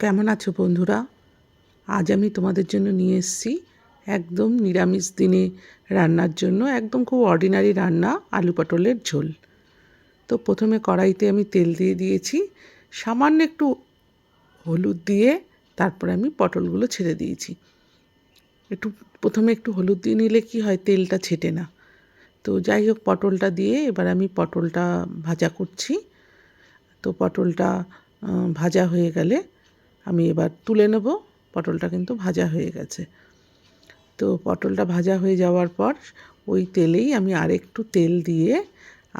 কেমন আছো বন্ধুরা? আজ আমি তোমাদের জন্য নিয়ে এসেছি একদম নিরামিষ দিনে রান্নার জন্য একদম খুব অর্ডিনারি রান্না, আলু পটলের ঝোল। তো প্রথমে কড়াইতে আমি তেল দিয়ে দিয়েছি, সামান্য একটু হলুদ দিয়ে তারপরে আমি পটলগুলো ছেড়ে দিয়েছি। প্রথমে একটু হলুদ দিয়ে নিলে কি হয়, তেলটা ছেটে না। তো যাই হোক, পটলটা দিয়ে এবার আমি পটলটা ভাজা করছি। তো পটলটা ভাজা হয়ে গেলে আমি এবার তুলে নেব। পটলটা কিন্তু ভাজা হয়ে গেছে। তো পটলটা ভাজা হয়ে যাওয়ার পর ওই তেলেই আমি আরেকটু তেল দিয়ে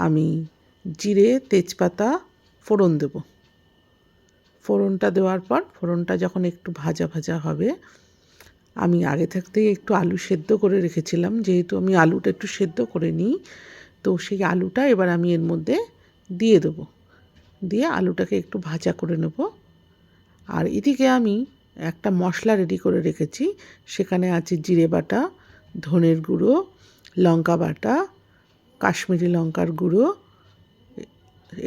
আমি জিরে তেজপাতা ফোড়ন দেব। ফোড়নটা দেওয়ার পর ফোড়নটা যখন একটু ভাজা ভাজা হবে, আমি আগে থাকতেই একটু আলু সেদ্ধ করে রেখেছিলাম, যেহেতু আমি আলুটা একটু সেদ্ধ করে নিই। তো সেই আলুটা এবার আমি এর মধ্যে দিয়ে দেবো, দিয়ে আলুটাকে একটু ভাজা করে নেব। আর এদিকে আমি একটা মশলা রেডি করে রেখেছি। সেখানে আছে জিরে বাটা, ধনের গুঁড়ো, লঙ্কা বাটা, কাশ্মীরি লঙ্কার গুঁড়ো,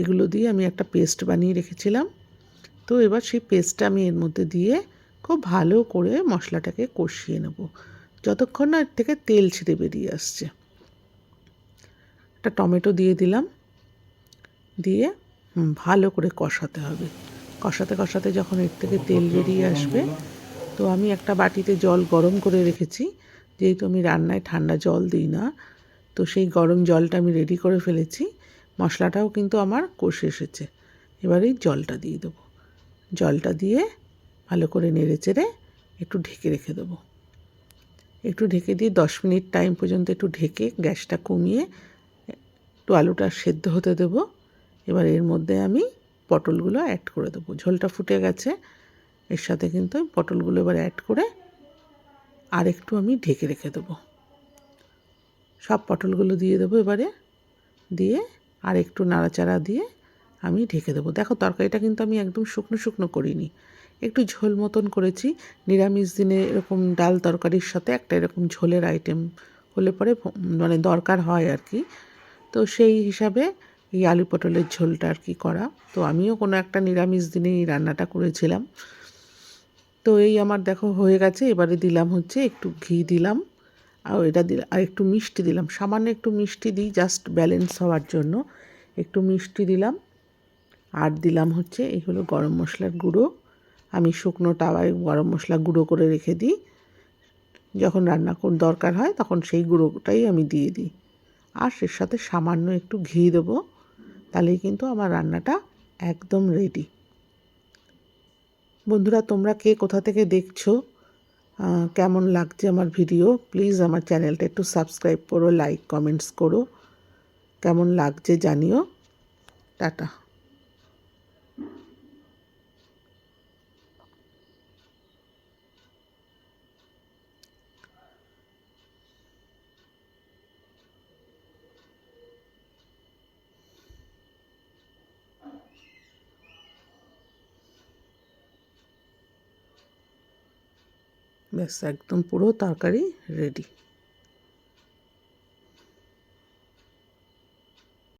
এগুলো দিয়ে আমি একটা পেস্ট বানিয়ে রেখেছিলাম। তো এবার সেই পেস্টটা আমি এর মধ্যে দিয়ে খুব ভালো করে মশলাটাকে কষিয়ে নেব, যতক্ষণ না এর থেকে তেল ছেড়ে বেরিয়ে আসছে। একটা টমেটো দিয়ে দিলাম, দিয়ে ভালো করে কষাতে হবে। কষাতে কষাতে যখন এর থেকে তেল বেরিয়ে আসবে, তো আমি একটা বাটিতে জল গরম করে রেখেছি। যেহেতু আমি রান্নায় ঠান্ডা জল দিই না, তো সেই গরম জলটা আমি রেডি করে ফেলেছি। মশলাটাও কিন্তু আমার কষে এসেছে। এবার এই জলটা দিয়ে দেবো। জলটা দিয়ে ভালো করে নেড়ে চেড়ে একটু ঢেকে রেখে দেবো। একটু ঢেকে দিয়ে 10 মিনিট টাইম পর্যন্ত একটু ঢেকে গ্যাসটা কমিয়ে একটু আলুটা সেদ্ধ হতে দেবো। এবার এর মধ্যে আমি পটলগুলো অ্যাড করে দেবো। ঝোলটা ফুটে গেছে, এর সাথে কিন্তু পটলগুলো এবার অ্যাড করে আর একটু আমি ঢেকে রেখে দেবো। সব পটলগুলো দিয়ে দেবো এবারে, দিয়ে আর একটু নাড়াচাড়া দিয়ে আমি ঢেকে দেবো। দেখো, তরকারিটা কিন্তু আমি একদম শুকনো শুকনো করিনি, একটু ঝোল মতন করেছি। নিরামিষ দিনে এরকম ডাল তরকারির সাথে একটা এরকম ঝোলের আইটেম হলে পরে মানে দরকার হয় আর কি। তো সেই হিসাবে এই আলু পটলের ঝোলটা আর কি করা। তো আমিও কোনো একটা নিরামিষ দিনে এই রান্নাটা করেছিলাম। তো এই আমার দেখো হয়ে গেছে। এবারে দিলাম হচ্ছে একটু ঘি দিলাম, আর এটা দিলাম, আর একটু মিষ্টি দিলাম। সামান্য একটু মিষ্টি দিই জাস্ট ব্যালেন্স হওয়ার জন্য, একটু মিষ্টি দিলাম। আর দিলাম হচ্ছে এই হলো গরম মশলার গুঁড়ো। আমি শুকনো তাওয়ায় গরম মশলা গুঁড়ো করে রেখে দিই, যখন রান্না দরকার হয় তখন সেই গুঁড়োটাই আমি দিয়ে দিই। আর এর সাথে সামান্য একটু ঘি দেবো, তাহলেই কিন্তু আমার রান্নাটা একদম রেডি। বন্ধুরা, তোমরা কে কোথা থেকে দেখছো, কেমন লাগছে আমার ভিডিও, প্লিজ আমার চ্যানেলটা একটু সাবস্ক্রাইব করো, লাইক কমেন্টস করো, কেমন লাগছে জানিও। টাটা। ব্যাস, একদম পুরো তরকারি রেডি।